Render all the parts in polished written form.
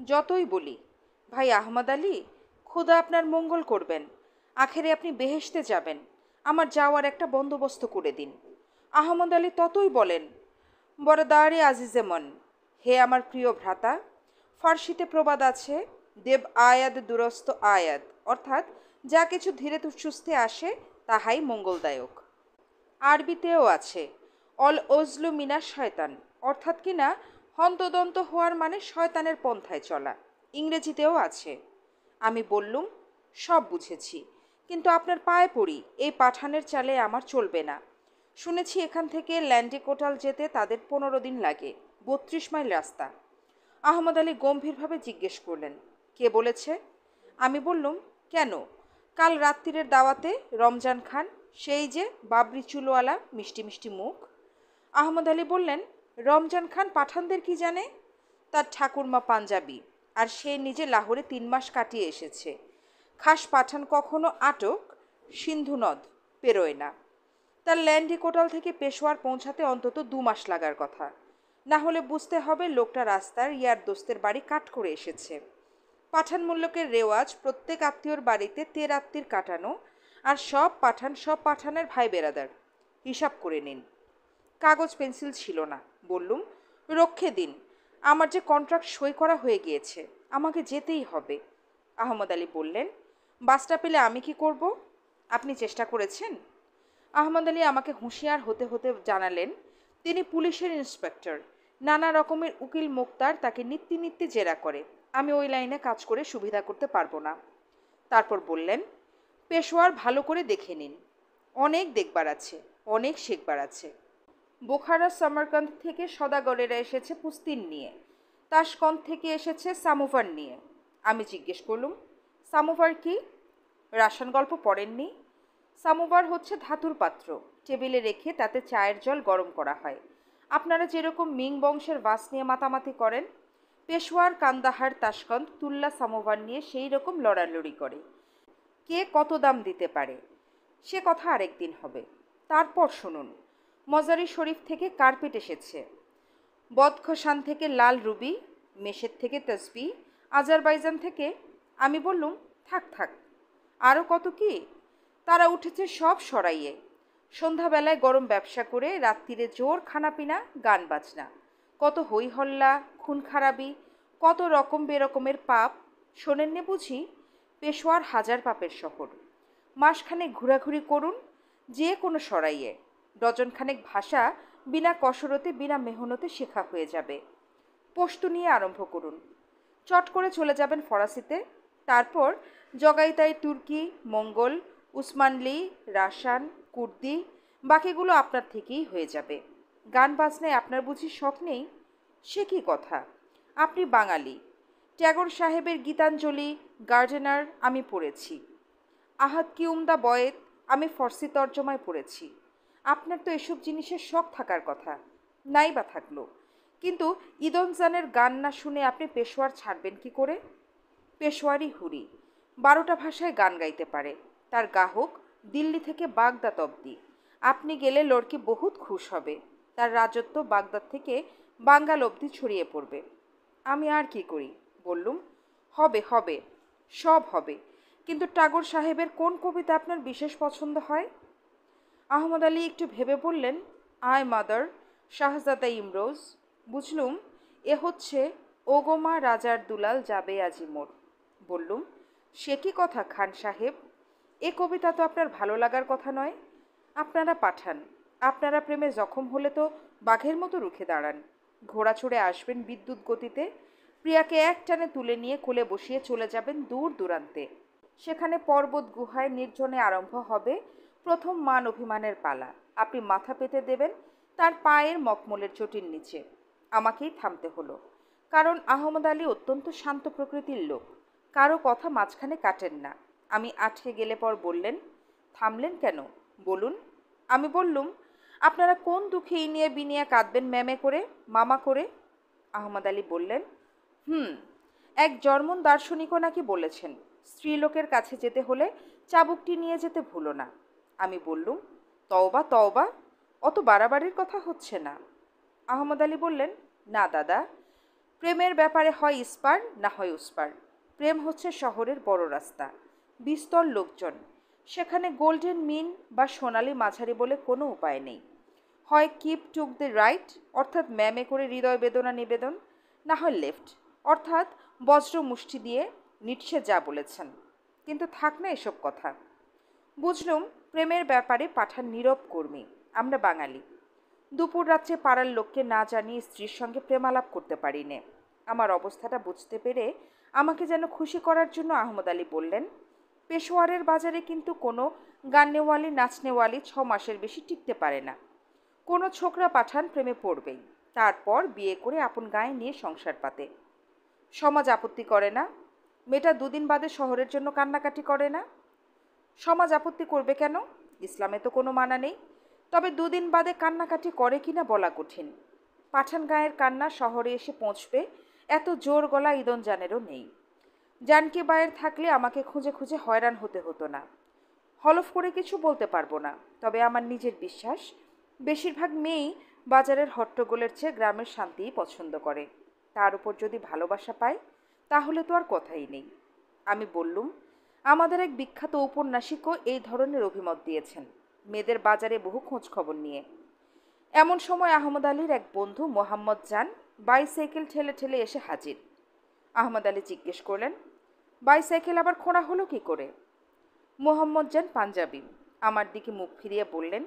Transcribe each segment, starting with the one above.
যতই বলি, ভাই আহমদ আলী, খোদা আপনার মঙ্গল করবেন, আখেরে আপনি বেহেশতে যাবেন, আমার যাওয়ার একটা বন্দোবস্ত করে দিন। আহমদ আলী ততই বলেন, বরদারে আজিজেমন, হে আমার প্রিয় ভ্রাতা, ফার্সিতে প্রবাদ আছে, দেব আয়াদ দুরস্ত আয়াদ, অর্থাৎ যা কিছু ধীরে সুস্থে আসে তাহাই মঙ্গলদায়ক। আরবিতেও আছে, অল ওজলু মিনা শয়তান, অর্থাৎ কিনা হন্তদন্ত হওয়ার মানে শয়তানের পন্থায় চলা। ইংরেজিতেও আছে। আমি বললুম, সব বুঝেছি, কিন্তু আপনার পায়ে পড়ি, এই পাঠানের চালে আমার চলবে না। শুনেছি এখান থেকে ল্যান্ডিকোটাল যেতে তাদের 15 দিন লাগে, 32 মাইল রাস্তা। আহমদ আলী গম্ভীরভাবে জিজ্ঞেস করলেন, কে বলেছে? আমি বললুম, কেন, কাল রাত্রিরের দাওয়াতে রমজান খান, সেই যে বাবরি চুলওয়ালা, মিষ্টি মিষ্টি মুখ। আহমদ আলী বললেন, রমজান খান পাঠানদের কি জানে? তার ঠাকুরমা পাঞ্জাবি, আর সে নিজে লাহোরে 3 মাস কাটিয়ে এসেছে। খাস পাঠান কখনো আটক সিন্ধু নদ পেরোয় না। তার ল্যান্ডিকোটাল থেকে পেশোয়ার পৌঁছাতে অন্তত 2 মাস লাগার কথা। না হলে বুঝতে হবে লোকটা রাস্তার ইয়ার দোস্তের বাড়ি কাট করে এসেছে। পাঠান মূল্যকের রেওয়াজ প্রত্যেক আত্মীয়র বাড়িতে রাত্রির কাটানো, আর সব পাঠানের ভাই বেরাদার। হিসাব করে নিন। কাগজ পেন্সিল ছিল না। বললুম, রক্ষে দিন, আমার যে কন্ট্রাক্ট সই করা হয়ে গিয়েছে, আমাকে যেতেই হবে। আহমদ আলী বললেন, বাসটা পেলে আমি কি করব? আপনি চেষ্টা করেছেন? আহমদ আলী আমাকে হুঁশিয়ার হতে হতে জানালেন, তিনি পুলিশের ইন্সপেক্টর, নানা রকমের উকিল মোক্তার তাকে নিত্যি নিত্যি জেরা করে, আমি ওই লাইনে কাজ করে সুবিধা করতে পারবো না। তারপর বললেন, পেশোয়ার ভালো করে দেখে নিন, অনেক দেখবার আছে, অনেক শেখবার আছে। বোখারা সামারকান্দ থেকে সদাগরেরা এসেছে পুস্তিন নিয়ে, তাশকন্দ থেকে এসেছে সামোভার নিয়ে। আমি জিজ্ঞেস করলুম, সামোভার কি? রাসান গল্প পড়েননি? সামোভার হচ্ছে ধাতুর পাত্র, টেবিলে রেখে তাতে চায়ের জল গরম করা হয়। আপনারা যেরকম মিং বংশের বাস নিয়ে মাতামাতি করেন, পেশোয়ার, কান্দাহার, তাশকন্দ তুল্লা সামোভার নিয়ে সেই রকম লড়ালড়ি করে। কে কত দাম দিতে পারে সে কথা আরেক দিন হবে। তারপর শুনুন, মজারি শরীফ থেকে কার্পেট এসেছে, বদখশান থেকে লাল রুবি, মেশের থেকে তসবি, আজারবাইজান থেকে। আমি বললুম, থাক থাক, আরও কত কি। তারা উঠেছে সব সরাইয়ে। সন্ধ্যাবেলায় গরম ব্যবসা করে রাত্রিরে জোর খানাপিনা, গান বাজনা, কত হই হল্লা, খুন খারাপি, কত রকম বেরকমের পাপ। শোনেননি বুঝি? পেশোয়ার হাজার পাপের শহর। মাসখানেক ঘোরাঘুরি করুন যে কোনো সরাইয়ে, ডজনখানেক ভাষা বিনা কসরতে বিনা মেহনতে শেখা হয়ে যাবে। পশতু নিয়ে আরম্ভ করুন, চট করে চলে যাবেন ফরাসিতে, তারপর জগাইতাই তুর্কি, মঙ্গল, উসমানলি, রাসান, কুর্দি, বাকিগুলো আপনার থেকেই হয়ে যাবে। গান বাজনায় আপনার বুঝি শখ নেই? সে কি কথা, আপনি বাঙালি। ট্যাগর সাহেবের গীতাঞ্জলি, গার্ডেনার আমি পড়েছি। আহাদ কি উমদা বয়েত আমি ফর্সি তর্জমায় পড়েছি। আপনার তো এসব জিনিসের শখ থাকার কথা, নাই বা থাকলো, কিন্তু ইদনজানের গান না শুনে আপনি পেশোয়ার ছাড়বেন কি করে? পেশোয়ারি হুরি, 12টা ভাষায় গান গাইতে পারে, তার গাহক দিল্লি থেকে বাগদাদ অবধি। আপনি গেলে লড়কি বহুত খুশ হবে, তার রাজত্ব বাগদাদ থেকে বাঙ্গাল অবধি ছড়িয়ে পড়বে। আমি আর কি করি? বললুম, হবে হবে, সব হবে, কিন্তু টাগোর সাহেবের কোন কবিতা আপনার বিশেষ পছন্দ হয়? আহমদ আলী একটু ভেবে বললেন, আয় মাদার, শাহজাদা ইমরোজ। বুঝলুম এ হচ্ছে ওগোমা রাজার দুলাল যাবে আজি মোর। বললুম, সে কি কথা খান সাহেব, এ কবিতা তো আপনার ভালো লাগার কথা নয়। আপনারা পাঠান, আপনারা প্রেমে জখম হলে তো বাঘের মতো রুখে দাঁড়ান, ঘোড়া চড়ে আসবেন বিদ্যুৎ গতিতে, প্রিয়াকে এক টানে তুলে নিয়ে কোলে বসিয়ে চলে যাবেন দূর দূরান্তে। সেখানে পর্বত গুহায় নির্জনে আরম্ভ হবে প্রথম মান অভিমানের পালা। আপনি মাথা পেতে দেবেন তার পায়ের মকমলের চটির নিচে। আমাকেই থামতে হলো, কারণ আহমদ আলী অত্যন্ত শান্ত প্রকৃতির লোক, কারো কথা মাঝখানে কাটেন না। আমি আটকে গেলে পর বললেন, থামলেন কেন বলুন? আমি বললুম, আপনারা কোন দুঃখে ইনিয়ে বিনিয়ে কাঁদবেন ম্যামে করে, মামা করে? আহমদ আলী বললেন, এক জর্মন দার্শনিকও নাকি বলেছেন, স্ত্রীলোকের কাছে যেতে হলে চাবুকটি নিয়ে যেতে ভুলো না। আমি বললুম, তওবা তওবা, অত বাড়াবাড়ির কথা হচ্ছে না। আহমদ আলী বললেন, না দাদা, প্রেমের ব্যাপারে হয় ইস্পার না হয় উস্পার। প্রেম হচ্ছে শহরের বড় রাস্তা, বিস্তর লোকজন, সেখানে গোল্ডেন মিন বা সোনালি মাঝারি বলে কোনো উপায় নেই। হয় কিপ টুক দ্য রাইট অর্থাৎ ম্যামে করে হৃদয় বেদনা নিবেদন, না হয় লেফট অর্থাৎ বজ্র মুষ্টি দিয়ে নিটসে যা বলেছেন। কিন্তু থাক না এসব কথা। বুঝলুম প্রেমের ব্যাপারে পাঠান নীরব কর্মী। আমরা বাঙালি দুপুর রাত্রে পাড়ার লোককে না জানিয়ে স্ত্রীর সঙ্গে প্রেমালাপ করতে পারি নে। আমার অবস্থাটা বুঝতে পেরে আমাকে যেন খুশি করার জন্য আহমদ আলী বললেন, পেশোয়ারের বাজারে কিন্তু কোনো গান্নেওয়ালি নাচনেওয়ালি 6 মাসের বেশি টিকতে পারে না। কোনো ছোকরা পাঠান প্রেমে পড়বেই, তারপর বিয়ে করে আপন গায়ে নিয়ে সংসার পাতে। সমাজ আপত্তি করে না? মেয়েটা 2 দিন বাদে শহরের জন্য কান্নাকাটি করে না? সমাজ আপত্তি করবে কেন? ইসলামে তো কোনো মানা নেই। তবে 2 দিন বাদে কান্নাকাটি করে কিনা বলা কঠিন। পাঠান গায়ের কান্না শহরে এসে পৌঁছবে এত জোর গলা ইদন জানেরও নেই। জানকি বায়ের থাকলে আমাকে খুঁজে খুঁজে হয়রান হতে হতো না। হলফ করে কিছু বলতে পারবো না, তবে আমার নিজের বিশ্বাস বেশিরভাগ মেয়েই বাজারের হট্টগোলের চেয়ে গ্রামের শান্তিই পছন্দ করে। তার উপর যদি ভালোবাসা পায় তাহলে তো আর কথাই নেই। আমি বললুম, আমাদের এক বিখ্যাত ঔপন্যাসিকও এই ধরনের অভিমত দিয়েছেন, মেয়েদের বাজারে বহু খোঁজ খবর নিয়ে। এমন সময় আহমদ আলীর এক বন্ধু মোহাম্মদ জান বাইসাইকেল ঠেলে ঠেলে এসে হাজির। আহমদ আলী জিজ্ঞেস করলেন, বাইসাইকেল আবার খোঁড়া হলো কি করে? মোহাম্মদ জান পাঞ্জাবি আমার দিকে মুখ ফিরিয়ে বললেন,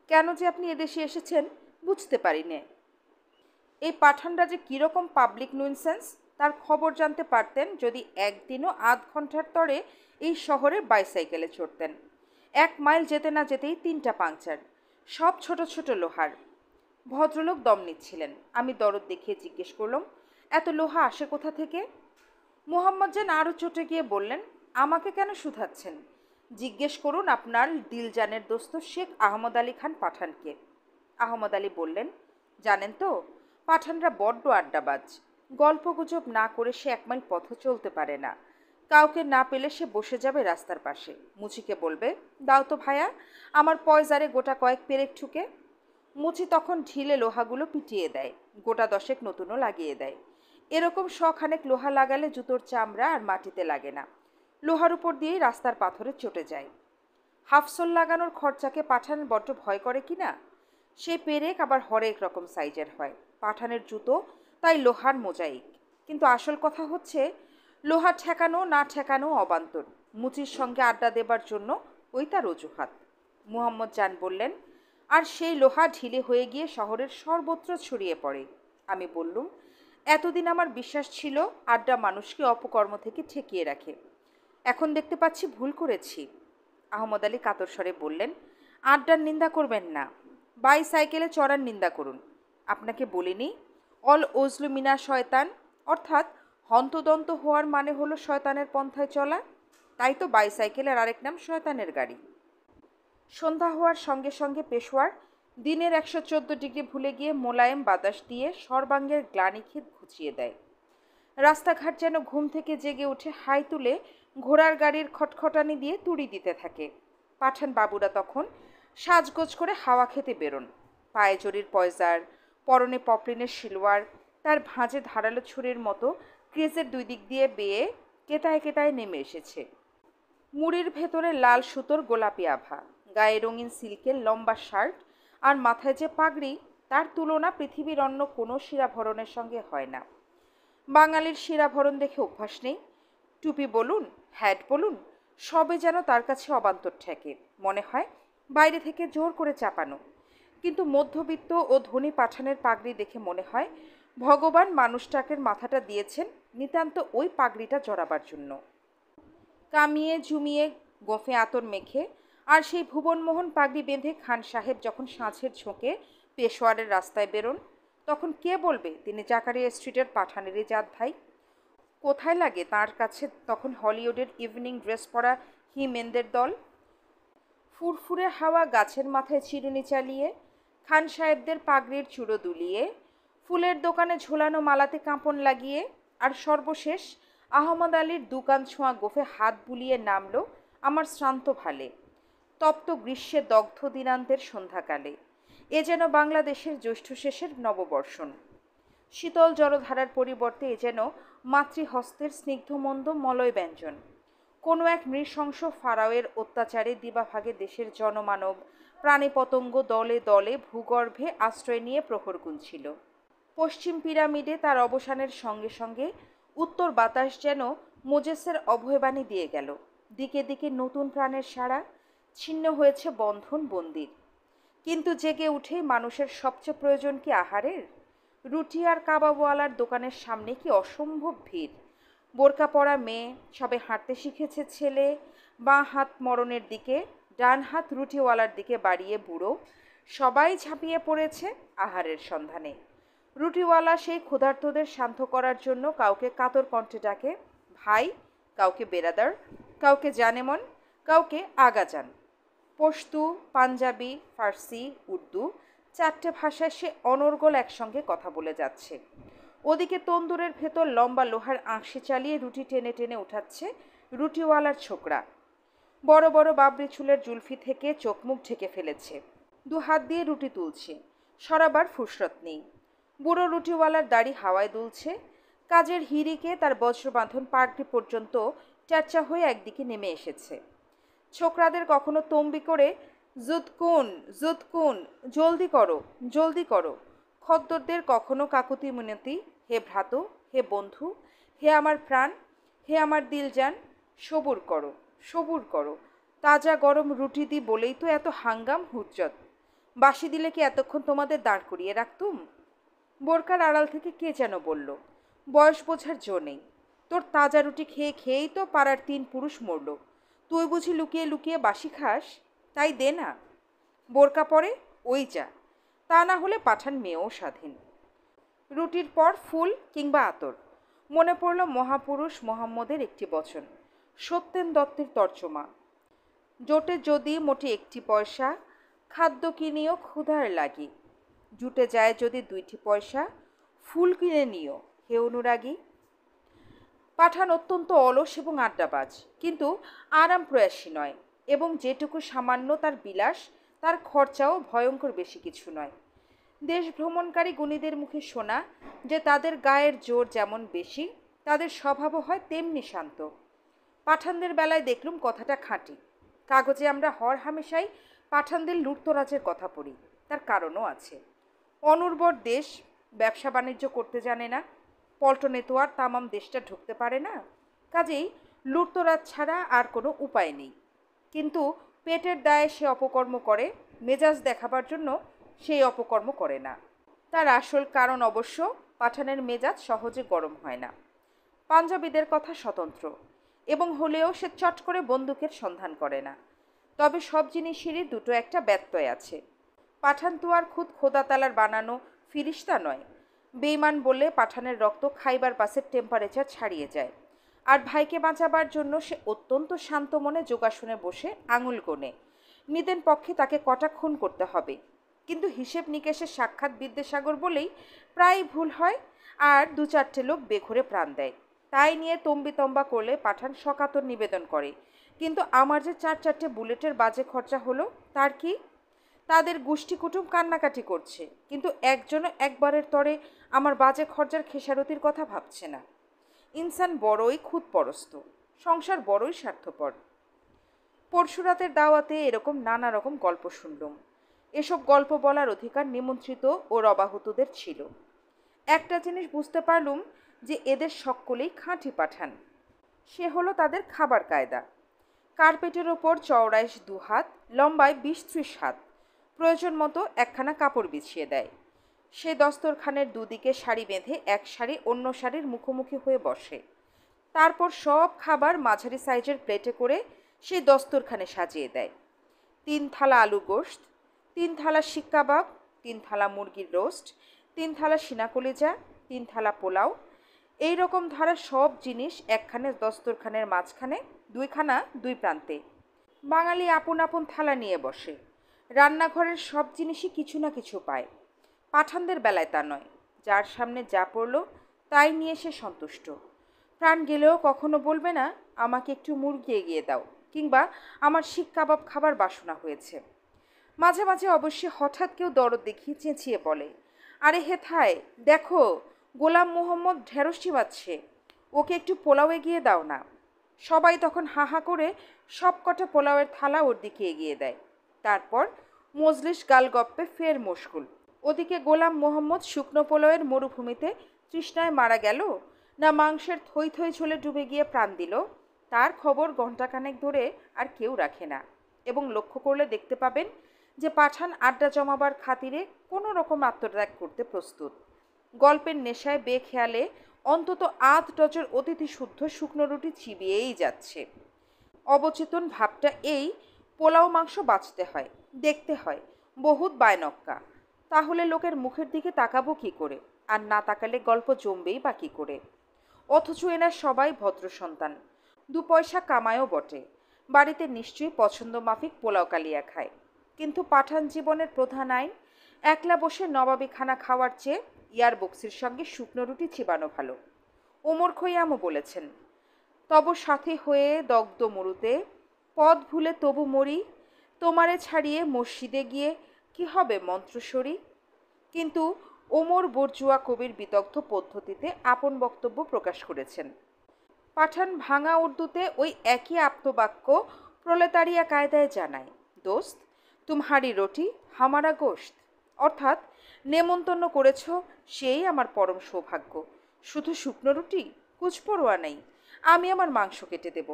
কেন যে আপনি এদেশে এসেছেন বুঝতে পারি নে। এই পাঠানরা যে কীরকম পাবলিক নুইসেন্স তার খবর জানতে পারতেন যদি একদিনও আধ ঘন্টার তরে এই শহরে বাইসাইকেলে চড়তেন। 1 মাইল যেতে না যেতেই 3টা পাংচার, সব ছোট ছোট লোহার। ভদ্রলোক দম নিচ্ছিলেন। আমি দরদ দেখিয়ে জিজ্ঞেস করলাম, এত লোহা আসে কোথা থেকে? মোহাম্মদ জান আরও চটে গিয়ে বললেন, আমাকে কেন শুধাচ্ছেন? জিজ্ঞেস করুন আপনার দিলজানের দোস্ত শেখ আহমদ আলী খান পাঠানকে। আহমদ আলী বললেন, জানেন তো পাঠানরা বড্ড আড্ডাবাজ। গল্পগুজব না করে সে 1 মাইল পথও চলতে পারে না। কাউকে না পেলে সে বসে যাবে রাস্তার পাশে, মুচিকে বলবে, দাও তো ভায়া আমার পয়জারে গোটা কয়েক পেরেক ঠুকে। মুচি তখন ঢিলে লোহাগুলো পিটিয়ে দেয়, গোটা 10 নতুনও লাগিয়ে দেয়। এরকম শখানেক লোহা লাগালে জুতোর চামড়া আর মাটিতে লাগে না, লোহার উপর দিয়েই রাস্তার পাথরে চটে যায়। হাফসোল লাগানোর খরচাকে পাঠান বড্ড ভয় করে কি না? সে পেরেক আবার হরেক রকম সাইজের হয়। পাঠানের জুতো তাই লোহার মোজাইক। কিন্তু আসল কথা হচ্ছে লোহা ঠেকানো না ঠেকানো অবান্তর। মুচির সঙ্গে আড্ডা দেবার জন্য ওই তার অজুহাত। মুহাম্মদ জান বললেন, আর সেই লোহা ঢিলে হয়ে গিয়ে শহরের সর্বত্র ছড়িয়ে পড়ে। আমি বললুম, এতদিন আমার বিশ্বাস ছিল আড্ডা মানুষকে অপকর্ম থেকে ঠেকিয়ে রাখে, এখন দেখতে পাচ্ছি ভুল করেছি। আহমদ আলী কাতর স্বরে বললেন, আড্ডার নিন্দা করবেন না, বাইসাইকেলে চড়ার নিন্দা করুন। আপনাকে বলিনি অল ওজলু মিনা শয়তান, অর্থাৎ হন্তদন্ত হওয়ার মানে হলো শয়তানের পন্থায় চলা। তাই তো বাইসাইকেলের আরেক নাম শয়তানের গাড়ি। সন্ধ্যা হওয়ার সঙ্গে সঙ্গে পেশোয়ার দিনের 114 ডিগ্রি ভুলে গিয়ে মোলায়েম বাতাস দিয়ে সর্বাঙ্গের গ্লানিখিত ঘুচিয়ে দেয়। রাস্তাঘাট যেন ঘুম থেকে জেগে উঠে হাই তুলে ঘোড়ার গাড়ির খটখটানি দিয়ে তুড়ি দিতে থাকে। পাঠান বাবুরা তখন সাজগোজ করে হাওয়া খেতে বেরোন। পায়ে জরির পয়জার, পরনে পপলিনের শিলোয়ার, তার ভাঁজে ধারালো ছুরির মতো ক্রেজের 2 দিক দিয়ে বেয়ে কেতায় কেতায় নেমে এসেছে। মুড়ির ভেতরে লাল সুতোর গোলাপি আভা, গায়ে রঙিন সিল্কের লম্বা শার্ট, আর মাথায় যে পাগড়ি তার তুলনা পৃথিবীর অন্য কোনো শিরাভরণের সঙ্গে হয় না। বাঙালির শিরাভরণ দেখে অভ্যাস নেই। টুপি বলুন, হ্যাট বলুন, সবে যেন তার কাছে অবান্তর ঠেকে, মনে হয় বাইরে থেকে জোর করে চাপানো। কিন্তু মধ্যবিত্ত ও ধনী পাঠানের পাগড়ি দেখে মনে হয় ভগবান মানুষটাকে মাথাটা দিয়েছেন নিতান্ত ওই পাগড়িটা জড়াবার জন্য। কামিয়ে ঝুমিয়ে গোফে আতর মেখে আর সেই ভুবনমোহন পাগড়ি বেঁধে খান সাহেব যখন সাঁঝের ঝোঁকে পেশোয়ারের রাস্তায় বেরোন, তখন কে বলবে তিনি জাকারিয়া স্ট্রিটের পাঠানেরই জাত ভাই? কোথায় লাগে তার কাছে তখন হলিউডের ইভিনিং ড্রেস পরা হিমেনদের দল? ফুরফুরে হাওয়া গাছের মাথায় চিরুনি চালিয়ে, খান সাহেবদের পাগড়ির চূড়ো দুলিয়ে, ফুলের দোকানে ঝোলানো মালাতে কাঁপন লাগিয়ে, আর সর্বশেষ আহমদ আলীর দোকান ছোঁয়া গোফে হাত বুলিয়ে নামল আমার শ্রান্ত ভালে, তপ্ত গ্রীষ্মে দগ্ধ দিনান্তের সন্ধ্যাকালে। এ যেন বাংলাদেশের জ্যৈষ্ঠ শেষের নববর্ষণ। শীতল জলধারার পরিবর্তে এ যেন মাতৃহস্তের স্নিগ্ধমন্দ মলয় ব্যঞ্জন। কোনো এক নৃশংস ফারাওয়ের অত্যাচারে দিবাভাগে দেশের জনমানব প্রাণীপতঙ্গ দলে দলে ভূগর্ভে আশ্রয় নিয়ে প্রহর গুনছিল। পশ্চিম পিরামিডে তার অবসানের সঙ্গে সঙ্গে উত্তর বাতাস যেন মোজেসের অভয়বাণী দিয়ে গেল। দিকে দিকে নতুন প্রাণের সাড়া, ছিন্ন হয়েছে বন্ধন বন্দির। কিন্তু জেগে উঠে মানুষের সবচেয়ে প্রয়োজন কি আহারের? রুটি আর কাবাবওয়ালার দোকানের সামনে কি অসম্ভব ভিড়। বোরকা পরা মেয়ে, সবে হাঁটতে শিখেছে ছেলে, বাঁ হাত মরণের দিকে, ডান হাত রুটিওয়ালার দিকে বাড়িয়ে বুড়ো, সবাই ঝাঁপিয়ে পড়েছে আহারের সন্ধানে। রুটিওয়ালা সেই ক্ষুধার্তদের শান্ত করার জন্য কাউকে কাতর কণ্ঠে ডাকে ভাই, কাউকে বেরাদার, কাউকে জানেমন, কাউকে আগাজান। পশতু, পাঞ্জাবি, ফার্সি, উর্দু, 4টে ভাষায় সে অনর্গল একসঙ্গে কথা বলে যাচ্ছে। ওদিকে তন্দুরের ভেতর লম্বা লোহার আঁশি চালিয়ে রুটি টেনে টেনে উঠাচ্ছে রুটিওয়ালার ছোকরা। বড় বড় বাবরি চুলের জুলফি থেকে চোখ মুখ ঢেকে ফেলেছে। 2 হাত দিয়ে রুটি তুলছে, সরাবার ফুরসত নেই। বুড়ো রুটিওয়ালার দাড়ি হাওয়ায় দুলছে। কাজের হিরিকে তার বজ্রবাঁধন পাগড়ি পর্যন্ত চ্যারচা হয়ে একদিকে নেমে এসেছে। ছোকরাদের কখনো তম্বি করে জুতকুন জুতকুন, জলদি করো জলদি করো। খদ্দরদের কখনো কাকুতি মিনতি, হে ভ্রাত, হে বন্ধু, হে আমার প্রাণ, হে আমার দিলজান, সবুর করো সবুর করো। তাজা গরম রুটি দি বলেই তো এত হাঙ্গাম হুজ্জত। বাসি দিলে কি এতক্ষণ তোমাদের দাঁড় করিয়ে রাখতুম? বোরকার আড়াল থেকে কে যেন বলল, বয়স বোঝার জো নেই। তোর তাজা রুটি খেয়ে খেয়েই তো পাড়ার 3 পুরুষ মরল। তুই বুঝি লুকিয়ে লুকিয়ে বাসি খাস? তাই দে না। বোরকা পরে ওই যা, তা না হলে পাঠান মেয়েও স্বাধীন। রুটির পর ফুল কিংবা আতর। মনে পড়ল মহাপুরুষ মোহাম্মদের একটি বচন, সত্যেন দত্তের তর্জমা, জোটে যদি মোটে 1টি পয়সা, খাদ্য কিনিও ক্ষুধার লাগি। জুটে যায় যদি 2টি পয়সা, ফুল কিনে নিও হে অনুরাগী। পাঠান অত্যন্ত অলস এবং আড্ডাবাজ, কিন্তু আরাম প্রয়াসী নয়, এবং যেটুকু সামান্য তার বিলাস, তার খরচাও ভয়ঙ্কর বেশি কিছু নয়। দেশ ভ্রমণকারী গুণীদের মুখে শোনা যে তাদের গায়ের জোর যেমন বেশি, তাদের স্বভাবও হয় তেমনি শান্ত। পাঠানদের বেলায় দেখলুম কথাটা খাঁটি। কাগজে আমরা হর হামেশাই পাঠানদের লুটতরাজের কথা পড়ি, তার কারণও আছে। অনুর্বর দেশ, ব্যবসা বাণিজ্য করতে জানে না, পল্টনে তো আর তামাম দেশটা ঢুকতে পারে না, কাজেই লুটতরাজ ছাড়া আর কোনো উপায় নেই। কিন্তু পেটের দায়ে সে অপকর্ম করে, মেজাজ দেখাবার জন্য সেই অপকর্ম করে না। তার আসল কারণ অবশ্য পাঠানের মেজাজ সহজে গরম হয় না। পাঞ্জাবিদের কথা স্বতন্ত্র, এবং হলেও সে চট করে বন্দুকের সন্ধান করে না। তবে সব জিনিসেরই দুটো একটা ব্যত্যয় আছে। পাঠান তো আর খুদ খোদাতালার বানানো ফিরিস্তা নয়। বেইমান বললে পাঠানের রক্ত খাইবার পাসের টেম্পারেচার ছাড়িয়ে যায়। আর ভাইকে বাঁচাবার জন্য সে অত্যন্ত শান্ত মনে যোগাসনে বসে আঙুল গোনে। নিদেন পক্ষে তাকে কটা খুন করতে হবে, কিন্তু হিসেব নিকেশে সাক্ষাৎ বিদ্যাসাগর বলেই প্রায় ভুল হয়, আর 2-4টে লোক বেঘরে প্রাণ দেয়। তাই নিয়ে তম্বিতম্বা করলে পাঠান সকাতর নিবেদন করে, কিন্তু আমার যে 4-4টে বুলেটের বাজে খরচা হলো তার কি? তাদের গোষ্ঠী কুটুম কান্নাকাটি করছে, কিন্তু একজনও একবারের তরে আমার বাজে খরচার খেসারতির কথা ভাবছে না। ইনসান বড়ই খুদপরস্ত, সংসার বড়ই স্বার্থপর। পরশুরাতের দাওয়াতে এরকম নানা রকম গল্প শুনলুম। এসব গল্প বলার অধিকার নিমন্ত্রিত ও রবাহুতুদের ছিল। একটা জিনিস বুঝতে পারলুম যে এদের সকলেই খাঁটি পাঠান। সে হলো তাদের খাবার কায়দা। কার্পেটের ওপর চওড়ায় 2 হাত, লম্বায় 20-30 হাত, প্রয়োজন মতো একখানা কাপড় বিছিয়ে দেয়। সে দস্তরখানের দুদিকে সারি বেঁধে এক সারি অন্য সারির মুখোমুখি হয়ে বসে। তারপর সব খাবার মাঝারি সাইজের প্লেটে করে সেই দস্তরখানে সাজিয়ে দেয়। 3 থালা আলু গোশত, 3 থালা শিক কাবাব, 3 থালা মুরগির রোস্ট, 3 থালা সিনা কলিজা, 3 থালা পোলাও, এই রকম ধারা সব জিনিস একখানে দস্তরখানের মাঝখানে, 2খানা 2 প্রান্তে। বাঙালি আপন আপন থালা নিয়ে বসে। রান্নাঘরের সব জিনিসই কিছু না কিছু পায়। পাঠানদের বেলায় তা নয়, যার সামনে যা পড়ল তাই নিয়ে সে সন্তুষ্ট। প্রাণ গেলেও কখনো বলবে না আমাকে একটু মুরগি এগিয়ে দাও, কিংবা আমার শিক কাবাব খাবার বাসনা হয়েছে। মাঝে মাঝে অবশ্যই হঠাৎ কেউ দরদ দেখিয়ে চেঁচিয়ে বলে, আরে হেথায় দেখো, গোলাম মোহাম্মদ ঢেঁড়স চিবাচ্ছে, ওকে একটু পোলাও এগিয়ে দাও না। সবাই তখন হা হা করে সব কটা পোলাওয়ের থালা ওর দিকে এগিয়ে দেয়। তারপর মজলিস গালগপ্পে ফের মশগুল। ওদিকে গোলাম মোহাম্মদ শুকনো পোলাওয়ের মরুভূমিতে তৃষ্ণায় মারা গেল, না মাংসের থই থই ঝোলে ডুবে গিয়ে প্রাণ দিল, তার খবর ঘণ্টাখানেক ধরে আর কেউ রাখে না। এবং লক্ষ্য করলে দেখতে পাবেন যে পাঠান আড্ডা জমাবার খাতিরে কোনো রকম আত্মত্যাগ করতে প্রস্তুত। গল্পের নেশায় বেখেয়ালে অন্তত আধ ডজন অতিথি শুদ্ধ শুকনো রুটি চিবিয়েই যাচ্ছে। অবচেতন ভাবটা এই, পোলাও মাংস বাঁচতে হয়, দেখতে হয়, বহুত বায়নক্কা। তাহলে লোকের মুখের দিকে তাকাবো কী করে, আর না তাকালে গল্প জমবেই বা কী করে। অথচ এনার সবাই ভদ্র সন্তান, দু পয়সা কামায়ও বটে, বাড়িতে নিশ্চয়ই পছন্দ মাফিক পোলাও কালিয়া খায়। কিন্তু পাঠান জীবনের প্রধান আইন, একলা বসে নবাবি খানা খাওয়ার চেয়ে ইয়ার বক্সির সঙ্গে শুকনো রুটি চিবানো ভালো। ওমর খৈয়ামও বলেছেন, তব সাথে হয়ে দগ্ধ মরুতে পথ ভুলে তবু মরি, তোমারে ছাড়িয়ে মসজিদে গিয়ে কি হবে মন্ত্রস্বরী। কিন্তু ওমর বরজুয়া কবির বিদগ্ধ পদ্ধতিতে আপন বক্তব্য প্রকাশ করেছেন। পাঠান ভাঙা উর্দুতে ওই একই আপ্তবাক্য প্রলেতারিয়া কায়দায় জানায়, দোস্ত তুমহারি রুটি হামারা গোশত। অর্থাৎ নেমন্তন্ন করেছ, সেই আমার পরম সৌভাগ্য। শুধু শুকনো রুটি, কুচপরোয়া নেই, আমি আমার মাংস কেটে দেব।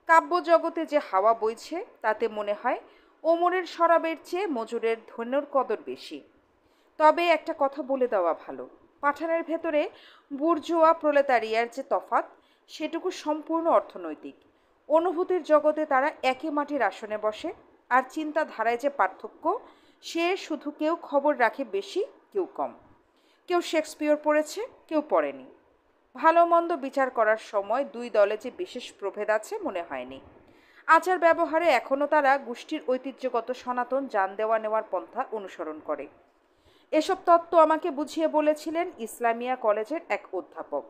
কাব্যজগতে যে হাওয়া বইছে তাতে মনে হয় ওমরের শরাবের চেয়ে মজুরের ধন্যর কদর বেশি। তবে একটা কথা বলে দেওয়া ভালো, পাঠানের ভেতরে বুর্জোয়া প্রলেতারিয়ার যে তফাৎ, সেটুকু সম্পূর্ণ অর্থনৈতিক। অনুভূতির জগতে তারা একই মাটির আসনে বসে, আর চিন্তাধারায় যে পার্থক্য, সে শুধু কেউ খবর রাখে বেশি, কেউ কম। কেউ শেক্সপিয়র পড়েছে, কেউ পড়েনি। ভালো মন্দ বিচার করার সময় দুই দলে যে বিশেষ প্রভেদ আছে মনে হয়নি। আচার ব্যবহারে এখনও তারা গোষ্ঠীর ঐতিহ্যগত সনাতন জান দেওয়া নেওয়ার পন্থা অনুসরণ করে। এসব তত্ত্ব আমাকে বুঝিয়ে বলেছিলেন ইসলামিয়া কলেজের এক অধ্যাপক।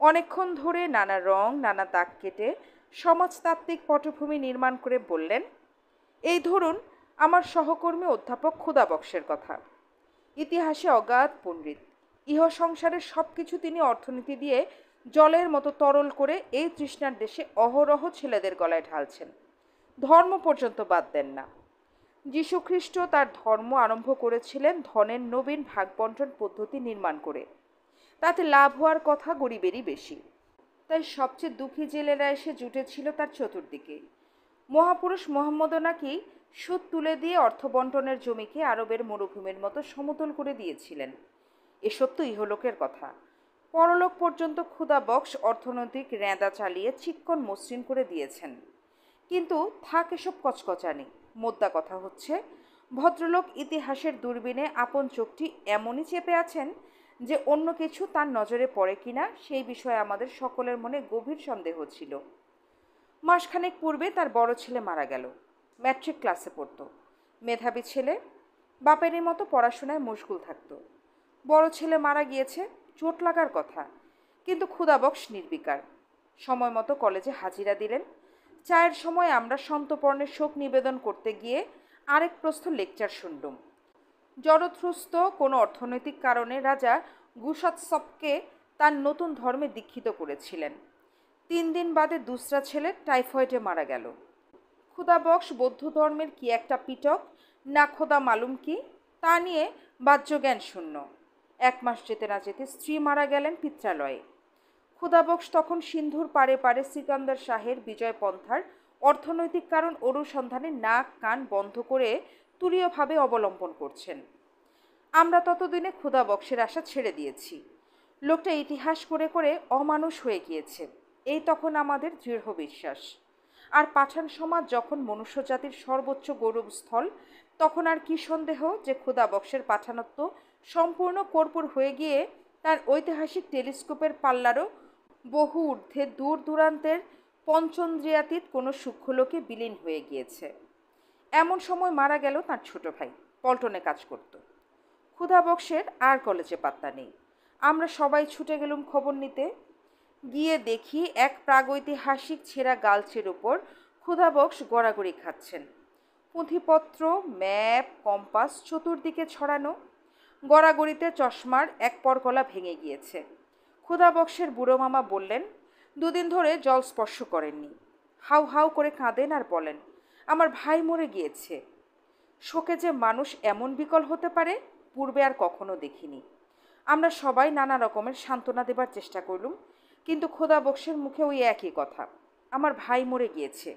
অনেকক্ষণ ধরে নানা রং নানা দাগ কেটে সমাজতাত্ত্বিক পটভূমি নির্মাণ করে বললেন, এই ধরুন আমার সহকর্মী অধ্যাপক ক্ষুদাবক্সের কথা। ইতিহাসে অগাধ পণ্ডিত, ইহ সংসারের সব কিছু তিনি অর্থনীতি দিয়ে জলের মতো তরল করে এই তৃষ্ণার দেশে অহরহ ছেলেদের গলায় ঢালছেন। ধর্ম পর্যন্ত বাদ দেন না। যীশুখ্রিস্ট তার ধর্ম আরম্ভ করেছিলেন ধনের নবীন ভাগবণ্টন পদ্ধতি নির্মাণ করে। তাতে লাভ হওয়ার কথা গরিবেরই বেশি। তাই সবচেয়ে দুঃখী জেলেরা এসে জুটেছিল তার চতুর্দিকে। মহাপুরুষ মোহাম্মদও নাকি সুদ তুলে দিয়ে অর্থবণ্টনের জমিকে আরবের মরুভূমির মতো সমতল করে দিয়েছিলেন। এসব তো ইহলোকের কথা। পরলোক পর্যন্ত ক্ষুদাবক্স অর্থনৈতিক রেঁদা চালিয়ে চিক্কন মসৃণ করে দিয়েছেন। কিন্তু থাক এসব কচকচানি, মোদ্দা কথা হচ্ছে ভদ্রলোক ইতিহাসের দূরবীনে আপন চোখটি এমনই চেপে আছেন যে অন্য কিছু তার নজরে পড়ে কিনা সেই বিষয়ে আমাদের সকলের মনে গভীর সন্দেহ ছিল। মাসখানেক পূর্বে তার বড় ছেলে মারা গেল। ম্যাট্রিক ক্লাসে পড়ত, মেধাবী ছেলে, বাপেরই মতো পড়াশোনায় মশগুল থাকত। বড় ছেলে মারা গিয়েছে, চোট লাগার কথা, কিন্তু ক্ষুদাবক্স নির্বিকার। সময় মতো কলেজে হাজিরা দিলেন। চায়ের সময় আমরা সন্তপর্ণের শোক নিবেদন করতে গিয়ে আরেক প্রস্থ লেকচার শুনলুম। জড়ত্রস্ত কোনো অর্থনৈতিক কারণে রাজা গুসাৎসবকে তার নতুন ধর্মে দীক্ষিত করেছিলেন। 3 দিন বাদে দুসরা ছেলে টাইফয়েডে মারা গেল। ক্ষুদাবক্স বৌদ্ধ ধর্মের কি একটা পিটক, না খোদা মালুম কি, তা নিয়ে বাহ্যজ্ঞান শূন্য। 1 মাস যেতে না যেতে স্ত্রী মারা গেলেন পিত্রালয়ে। ক্ষুদাবক্স তখন সিন্ধুর পারে পারে সিকান্দার শাহের বিজয় পন্থার অর্থনৈতিক কারণ অনুসন্ধানে নাক কান বন্ধ করে তুরীয়ভাবে অবলম্বন করছেন। আমরা ততদিনে ক্ষুদাবক্সের আশা ছেড়ে দিয়েছি। লোকটা ইতিহাস করে করে অমানুষ হয়ে গিয়েছে, এই তখন আমাদের দৃঢ় বিশ্বাস। আর পাঠান সমাজ যখন মনুষ্যজাতির সর্বোচ্চ গৌরবস্থল, তখন আর কি সন্দেহ যে ক্ষুদাবক্সের পাঠানত্ব সম্পূর্ণ কর্পূর হয়ে গিয়ে তার ঐতিহাসিক টেলিস্কোপের পাল্লারও বহু ঊর্ধ্বে দূর দূরান্তের পঞ্চন্দ্রিয়াতীত কোনো সূক্ষ্মলোকে বিলীন হয়ে গিয়েছে। এমন সময় মারা গেল তার ছোট ভাই, পল্টনে কাজ করত। ক্ষুদাবক্সের আর কলেজে পাত্তা নেই। আমরা সবাই ছুটে গেলুম খবর নিতে। গিয়ে দেখি এক প্রাগৈতিহাসিক ছেঁড়া গালছের উপর ক্ষুদাবক্স গড়াগড়ি খাচ্ছেন। পুঁথিপত্র, ম্যাপ, কম্পাস চতুর্দিকে ছড়ানো। গড়াগড়িতে চশমার এক পরকলা ভেঙে গিয়েছে। ক্ষুধাবক্সের বুড়ো মামা বললেন, 2 দিন ধরে জল স্পর্শ করেননি। হাউ হাউ করে কাঁদেন আর বলেন, আমার ভাই মরে গিয়েছে। শোকে যে মানুষ এমন বিকল হতে পারে পূর্বে আর কখনো দেখিনি। আমরা সবাই নানা রকমের সান্ত্বনা দেবার চেষ্টা করলুম, কিন্তু ক্ষুধাবক্সের মুখে ওই একই কথা, আমার ভাই মরে গিয়েছে।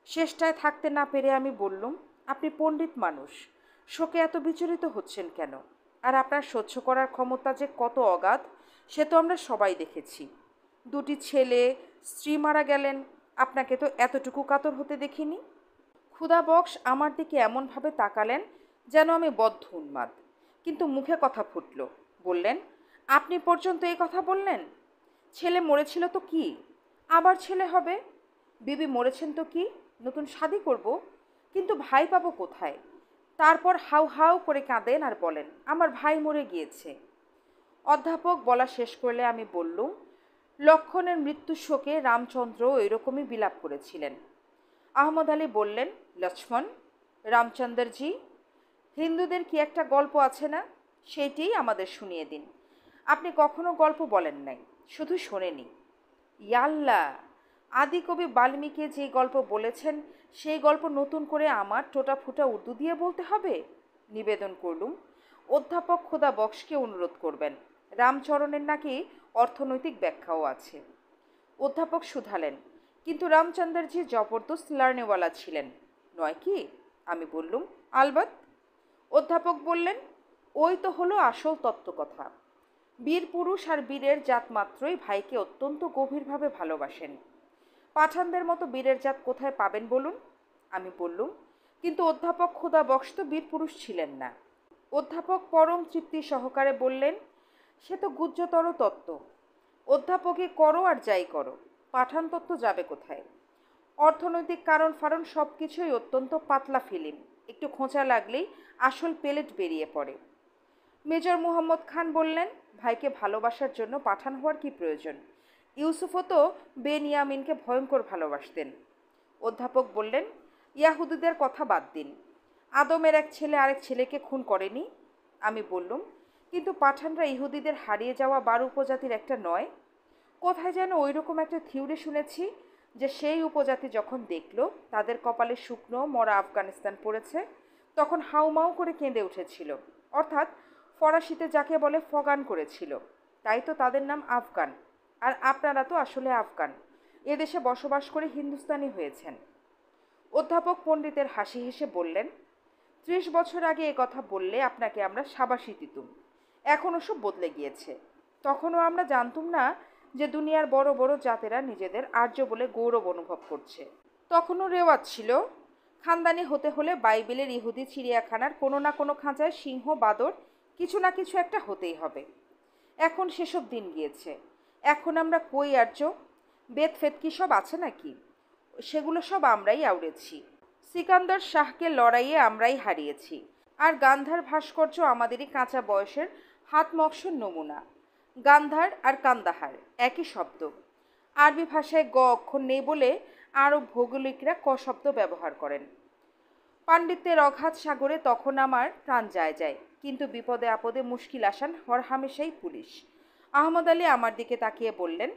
শেষটায় থাকতে না পেরে আমি বললুম, আপনি পণ্ডিত মানুষ, শোকে এত বিচলিত হচ্ছেন কেন? আর আপনার সহ্য করার ক্ষমতা যে কত অগাধ সে তো আমরা সবাই দেখেছি। 2টি ছেলে, স্ত্রী মারা গেলেন, আপনাকে তো এতটুকু কাতর হতে দেখিনি। ক্ষুধাবক্স আমার দিকে এমনভাবে তাকালেন যেন আমি বদ্ধ উন্মাদ, কিন্তু মুখে কথা ফুটল। বললেন, আপনি পর্যন্ত এই কথা বললেন? ছেলে মরেছিল তো কি, আবার ছেলে হবে। বিবি মরেছেন তো কি, নতুন শাদি করব, কিন্তু ভাই পাবো কোথায়? তারপর হাউ হাউ করে কাঁদেন আর বলেন, আমার ভাই মরে গিয়েছে। অধ্যাপক বলা শেষ করলে আমি বললুম, লক্ষণের মৃত্যুর শোকে রামচন্দ্র এরকমই বিলাপ করেছিলেন। আহমদ আলী বললেন, লক্ষ্মণ, রামচন্দ্রজি, হিন্দুদের কি একটা গল্প আছে না, সেইটিই আমাদের শুনিয়ে দিন। আপনি কখনো গল্প বলেন নাই, শুধু শোনেনি। ইয়াল্লা, আদি কবি বাল্মীকি যে গল্প বলেছেন সেই গল্প নতুন করে আমার টোটা ফুটা উর্দু দিয়ে বলতে হবে? নিবেদন করলুম, অধ্যাপক ক্ষুধাবক্সকে অনুরোধ করবেন, রামচরণের নাকি অর্থনৈতিক ব্যাখ্যাও আছে। অধ্যাপক শুধালেন, কিন্তু রামচন্দ্রজি জবরদস্ত লার্নেওয়ালা ছিলেন, নয় কি? আমি বললুম, আলবৎ। অধ্যাপক বললেন, ওই তো হলো আসল তত্ত্বকথা। বীর পুরুষ আর বীরের জাত মাত্রই ভাইকে অত্যন্ত গভীরভাবে ভালোবাসেন। পাঠানদের মতো বীরের জাত কোথায় পাবেন বলুন? আমি বললুম, কিন্তু অধ্যাপক ক্ষুধাবক্স তো বীর পুরুষ ছিলেন না। অধ্যাপক পরম তৃপ্তি সহকারে বললেন, সে তো গুহ্যতর তত্ত্ব। অধ্যাপকই করো আর যাই করো, পাঠান তত্ত্ব যাবে কোথায়? অর্থনৈতিক কারণ ফারণ সব কিছুই অত্যন্ত পাতলা ফিল্ম, একটু খোঁচা লাগলেই আসল পেলেট বেরিয়ে পড়ে। মেজর মুহাম্মদ খান বললেন, ভাইকে ভালোবাসার জন্য পাঠান হওয়ার কি প্রয়োজন? ইউসুফও তো বেনিয়ামিনকে ভয়ঙ্কর ভালোবাসতেন। অধ্যাপক বললেন, ইয়াহুদিদের কথা বাদ দিন, আদমের এক ছেলে আরেক ছেলেকে খুন করেনি। আমি বললুম, কিন্তু পাঠানরা ইহুদিদের হারিয়ে যাওয়া 12 উপজাতির একটা নয়? কোথায় যেন ওই রকম একটা থিওরি শুনেছি যে সেই উপজাতি যখন দেখল তাদের কপালে শুকনো মরা আফগানিস্তান পড়েছে তখন হাউমাউ করে কেঁদে উঠেছিল, অর্থাৎ ফরাসিতে যাকে বলে ফগান করেছিল, তাই তো তাদের নাম আফগান। আর আপনারা তো আসলে আফগান, এদেশে বসবাস করে হিন্দুস্তানি হয়েছেন। অধ্যাপক পণ্ডিতের হাসি হেসে বললেন, 30 বছর আগে এ কথা বললে আপনাকে আমরা সাবাসি দিতুম, এখন ওসব বদলে গিয়েছে। তখনও আমরা জানতুম না যে দুনিয়ার বড় বড় জাতেরা নিজেদের আর্য বলে গৌরব অনুভব করছে। তখনও রেওয়াজ ছিল, খানদানি হতে হলে বাইবেলের ইহুদি চিড়িয়াখানার কোনো না কোনো খাঁচায় সিংহ বাদর কিছু না কিছু একটা হতেই হবে। এখন সেসব দিন গিয়েছে, এখন আমরা কই আর্য? বেদ ফেদ কি সব আছে নাকি? সেগুলো সব আমরাই আউড়েছি। সিকান্দর শাহকে লড়াইয়ে আমরাই হারিয়েছি। আর গান্ধার ভাস্কর্য আমাদেরই কাঁচা বয়সের হাত মকসের নমুনা। গান্ধার আর কান্দাহার একই শব্দ। আরবি ভাষায় গ অক্ষর নেই বলে আরব ভৌগোলিকরা ক শব্দ ব্যবহার করেন। পাণ্ডিত্যের অগাধ সাগরে তখন আমার প্রাণ যায় যায়, কিন্তু বিপদে আপদে মুশকিল আসান হরহামেশাই পুলিশ। আহমদ আলী আমার দিকে তাকিয়ে বললেন,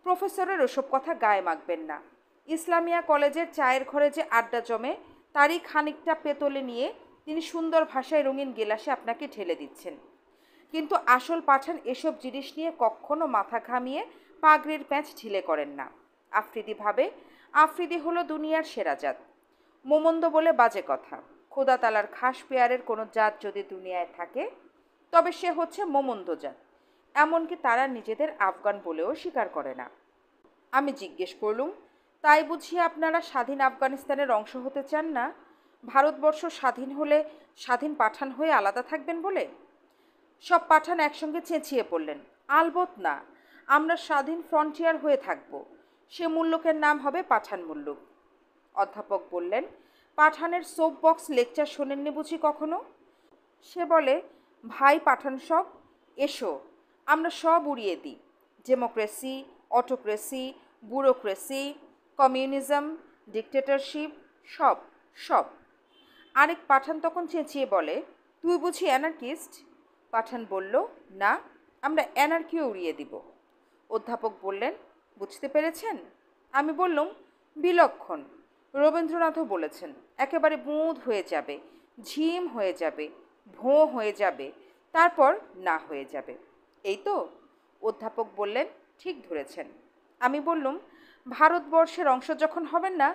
প্রফেসরের ওসব কথা গায়ে মাখবেন না। ইসলামিয়া কলেজের চায়ের ঘরে যে আড্ডা জমে তারই খানিকটা পেতলে নিয়ে তিনি সুন্দর ভাষায় রঙিন গেলাসে আপনাকে ঢেলে দিচ্ছেন, কিন্তু আসল পাঠান এসব জিনিস নিয়ে কখনো মাথা ঘামিয়ে পাগড়ির প্যাঁচ ঢিলে করেন না। আফ্রিদি ভাবে আফ্রিদি হলো দুনিয়ার সেরা জাত। মোমন্দ বলে বাজে কথা, খোদা তালার খাস পেয়ারের কোনো জাত যদি দুনিয়ায় থাকে তবে সে হচ্ছে মোমন্দ জাত, এমনকি তারা নিজেদের আফগান বলেও স্বীকার করে না। আমি জিজ্ঞেস করলুম, তাই বুঝি আপনারা স্বাধীন আফগানিস্তানের অংশ হতে চান না? ভারতবর্ষ স্বাধীন হলে স্বাধীন পাঠান হয়ে আলাদা থাকবেন বলে? সব পাঠান একসঙ্গে চেঁচিয়ে পড়লেন, আলবত না, আমরা স্বাধীন ফ্রন্টিয়ার হয়ে থাকব, সে মুল্লুকের নাম হবে পাঠান মুল্লুক। অধ্যাপক বললেন, পাঠানের সোপ বক্স লেকচার শোনেননি বুঝি কখনো? সে বলে, ভাই পাঠান সব, এসো আমরা সব উড়িয়ে দিই, democracy, autocracy, bureaucracy, communism, dictatorship, সব সব। আরেক পাঠান তখন চেঁচিয়ে বলে, তুই বুঝি অ্যানার্কিস্ট? পাঠান বলল, না, আমরা অ্যানার্কিও উড়িয়ে দিব। অধ্যাপক বললেন, বুঝতে পেরেছেন? আমি বললুম, বিলক্ষণ। রবীন্দ্রনাথও বলেছেন, একেবারে বুঁদ হয়ে যাবে, ঝিম হয়ে যাবে, ভোঁ হয়ে যাবে, তারপর না হয়ে যাবে। এই তো? অধ্যাপক বললেন, ঠিক ধরেছেন। আমি বললুম, ভারতবর্ষের অংশ যখন হবেন না,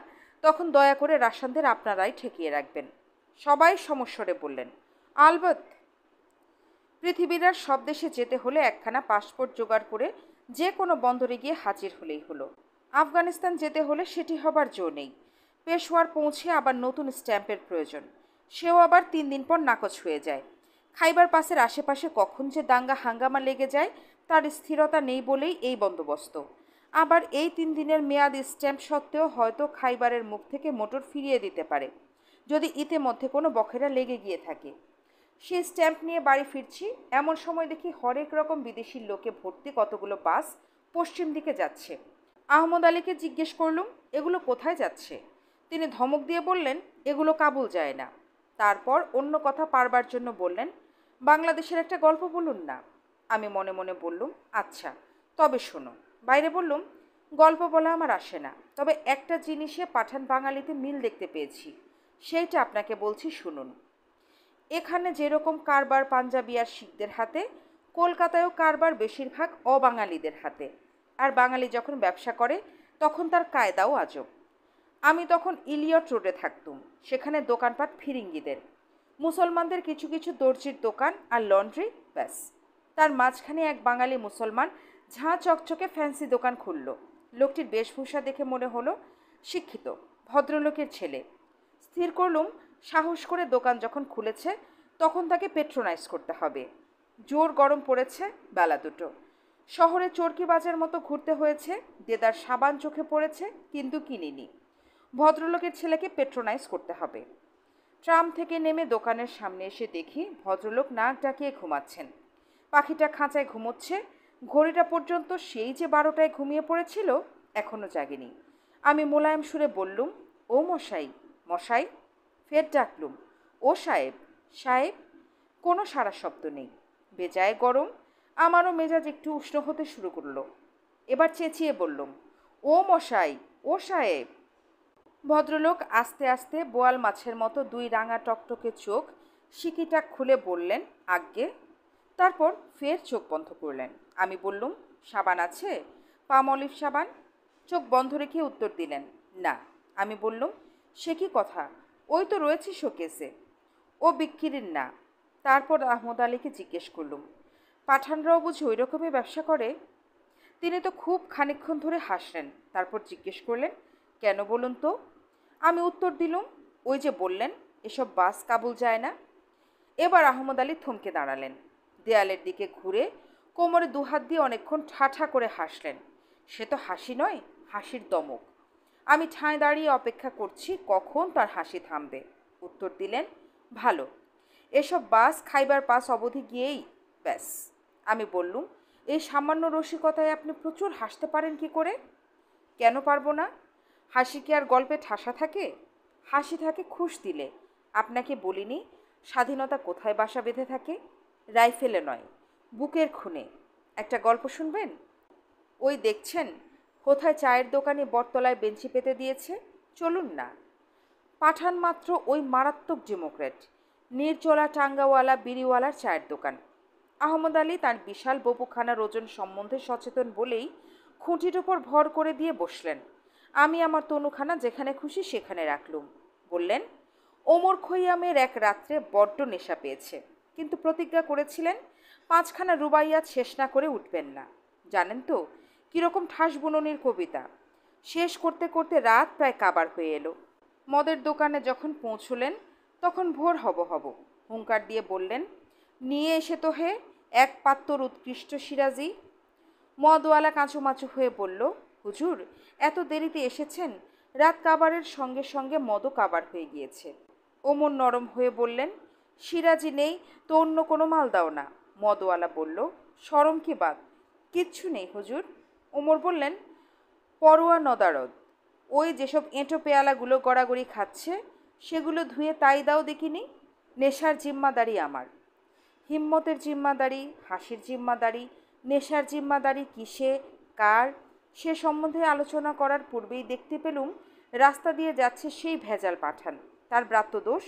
তখন দয়া করে রাশানদের আপনারাই ঠেকিয়ে রাখবেন। সবাই সমস্বরে বললেন, আলবৎ। পৃথিবীর আর সব দেশে যেতে হলে একখানা পাসপোর্ট জোগাড় করে যে কোনো বন্দরে গিয়ে হাজির হলেই হলো। আফগানিস্তান যেতে হলে সেটি হবার জো নেই। পেশোয়ার পৌঁছে আবার নতুন স্ট্যাম্পের প্রয়োজন, সেও আবার 3 দিন পর নাকচ হয়ে যায়। খাইবার পাসের আশেপাশে কখন যে দাঙ্গা হাঙ্গামা লেগে যায় তার স্থিরতা নেই বলেই এই বন্দোবস্ত। আবার এই 3 দিনের মেয়াদ স্ট্যাম্প সত্ত্বেও হয়তো খাইবারের মুখ থেকে মোটর ফিরিয়ে দিতে পারে, যদি ইতিমধ্যে কোনো বখেরা লেগে গিয়ে থাকে। সেই স্ট্যাম্প নিয়ে বাড়ি ফিরছি, এমন সময় দেখি হরেক রকম বিদেশি লোকে ভর্তি কতগুলো বাস পশ্চিম দিকে যাচ্ছে। আহমদ আলীকে জিজ্ঞেস করলুম, এগুলো কোথায় যাচ্ছে? তিনি ধমক দিয়ে বললেন, এগুলো কাবুল যায় না। তারপর অন্য কথা পারবার জন্য বললেন, বাংলাদেশের একটা গল্প বলুন না। আমি মনে মনে বললুম, আচ্ছা, তবে শোনো। বাইরে বললুম, গল্প বলা আমার আসে না, তবে একটা জিনিসে পাঠান বাঙালিতে মিল দেখতে পেয়েছি, সেইটা আপনাকে বলছি, শুনুন। এখানে যেরকম কারবার পাঞ্জাবি আর শিখদের হাতে, কলকাতায়ও কারবার বেশিরভাগ অবাঙালিদের হাতে। আর বাঙালি যখন ব্যবসা করে তখন তার কায়দাও আজব। আমি তখন ইলিয়ট রোডে থাকতুম, সেখানে দোকানপাট ফিরিঙ্গিদের। মুসলমানদের কিছু কিছু দর্জির দোকান আর লন্ড্রি, ব্যাস। তার মাঝখানে এক বাঙালি মুসলমান ঝাঁ চকচকে ফ্যান্সি দোকান খুলল। লোকটির বেশভূষা দেখে মনে হলো শিক্ষিত, ভদ্রলোকের ছেলে। স্থির করলুম, সাহস করে দোকান যখন খুলেছে তখন তাকে পেট্রোনাইজ করতে হবে। জোর গরম পড়েছে, বেলা 2টো। শহরে চরকি বাজার মতো ঘুরতে হয়েছে, দেদার সাবান চোখে পড়েছে, কিন্তু কিনিনি। ভদ্রলোকের ছেলেকে পেট্রোনাইজ করতে হবে। ট্রাম থেকে নেমে দোকানের সামনে এসে দেখি ভদ্রলোক নাক ডাকিয়ে ঘুমাচ্ছেন। পাখিটা খাঁচায় ঘুমোচ্ছে। ঘড়িটা পর্যন্ত সেই যে 12টায় ঘুমিয়ে পড়েছিল, এখনো জাগেনি। আমি মোলায়েম সুরে বললুম, ও মশাই, মশাই। ফের ডাকলুম, ও সাহেব, সাহেব। কোনো সারা শব্দ নেই। বেজায় গরম। আমারও মেজাজ একটু উষ্ণ হতে শুরু করলো। এবার চেঁচিয়ে বললুম, ও মশাই, ও সাহেব। ভদ্রলোক আস্তে আস্তে বোয়াল মাছের মতো 2 রাঙা টকটকে চোখ সিকিটা খুলে বললেন, আজ্ঞে। তারপর ফের চোখ বন্ধ করলেন। আমি বললুম, সাবান আছে? পাম অলিভ সাবান? চোখ বন্ধ রেখে উত্তর দিলেন, না। আমি বললুম, সে কি কথা, ওই তো রয়েছে শোকেসে। ও বিক্রির না। তারপর আহমদ আলীকে জিজ্ঞেস করলুম, পাঠানরাও বুঝি ওই রকমই ব্যবসা করে? তিনি তো খুব খানিকক্ষণ ধরে হাসলেন। তারপর জিজ্ঞেস করলেন, কেন বলুন তো? আমি উত্তর দিলুম, ওই যে বললেন এসব বাস কাবুল যায় না। এবার আহমদ আলী থমকে দাঁড়ালেন। দেয়ালের দিকে ঘুরে কোমরে 2 হাত দিয়ে অনেকক্ষণ ঠাঠা করে হাসলেন। সে তো হাসি নয়, হাসির দমক। আমি ঠাঁই দাঁড়িয়ে অপেক্ষা করছি কখন তার হাসি থামবে। উত্তর দিলেন, ভালো, এসব বাস খাইবার পাস অবধি গিয়েই ব্যাস। আমি বললুম, এই সামান্য রসিকতায় আপনি প্রচুর হাসতে পারেন কি করে? কেন পারবো না? হাসি কি আর গল্পে ঠাসা থাকে? হাসি থাকে খুশ দিলে। আপনাকে বলিনি স্বাধীনতা কোথায় বাসা বেঁধে থাকে? রাইফেলে নয়, বুকের খুনে। একটা গল্প শুনবেন? ওই দেখছেন কোথায় চায়ের দোকানে বটতলায় বেঞ্চি পেতে দিয়েছে, চলুন না। পাঠান মাত্র ওই মারাত্মক ডেমোক্র্যাট, নির্জলা টাঙ্গাওয়ালা বিড়িওয়ালার চায়ের দোকান। আহমদ আলী তার বিশাল বপুখানার ওজন সম্বন্ধে সচেতন বলেই খুঁটির ওপর ভর করে দিয়ে বসলেন। আমি আমার তনুখানা যেখানে খুশি সেখানে রাখলুম। বললেন, ওমর খৈয়ামের এক রাত্রে বড্ড নেশা পেয়েছে, কিন্তু প্রতিজ্ঞা করেছিলেন 5খানা রুবাইয়াত শেষ না করে উঠবেন না। জানেন তো কীরকম ঠাস বুননির কবিতা। শেষ করতে করতে রাত প্রায় কাবার হয়ে এলো। মদের দোকানে যখন পৌঁছলেন তখন ভোর হব হব। হুঙ্কার দিয়ে বললেন, নিয়ে এসে তো হে 1 পাত্তর উৎকৃষ্ট সিরাজি। মদওয়ালা কাঁচুমাচু হয়ে বলল, হুজুর, এত দেরিতে এসেছেন, রাত কাবারের সঙ্গে সঙ্গে মদও কাবার হয়ে গিয়েছে। ওমর নরম হয়ে বললেন, সিরাজি নেই তো অন্য কোনো মাল দাও না। মদওয়ালা বলল, শরম কি বাদ, কিচ্ছু নেই হুজুর। ওমর বললেন, পরোয়া নদারদ, ওই যেসব এঁটো পেয়ালাগুলো গড়াগড়ি খাচ্ছে সেগুলো ধুয়ে তাই দাও দেখিনি। নেশার জিম্মাদারি আমার। হিম্মতের জিম্মাদারি, হাসির জিম্মাদারি, নেশার জিম্মাদারি কিসে, কার, সে সম্বন্ধে আলোচনা করার পূর্বেই দেখতে পেলুম রাস্তা দিয়ে যাচ্ছে সেই ভেজাল পাঠান। তার ব্রাত্যদোষ,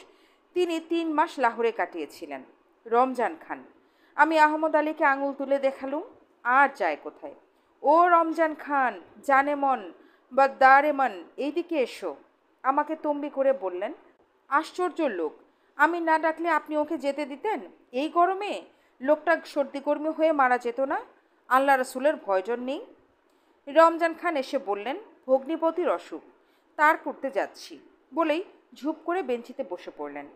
তিনি 3 মাস লাহোরে কাটিয়েছিলেন। রমজান খান। আমি আহমদ আলীকে আঙুল তুলে দেখালুম। আর যায় কোথায়? ও রমজান খান, জানেমন বা দারেমন, এইদিকে এসো। আমাকে তম্বি করে বললেন, আশ্চর্য লোক, আমি না ডাকলে আপনি ওকে যেতে দিতেন? এই গরমে লোকটা সর্দিকর্মী হয়ে মারা যেত না? আল্লাহ রসুলের ভয়জন নেই? রমজান খান এসে বললেন, ভগ্নিপতির অসুখ, তার করতে যাচ্ছি বলেই ঝুপ করে বেঞ্চিতে বসে পড়লেন।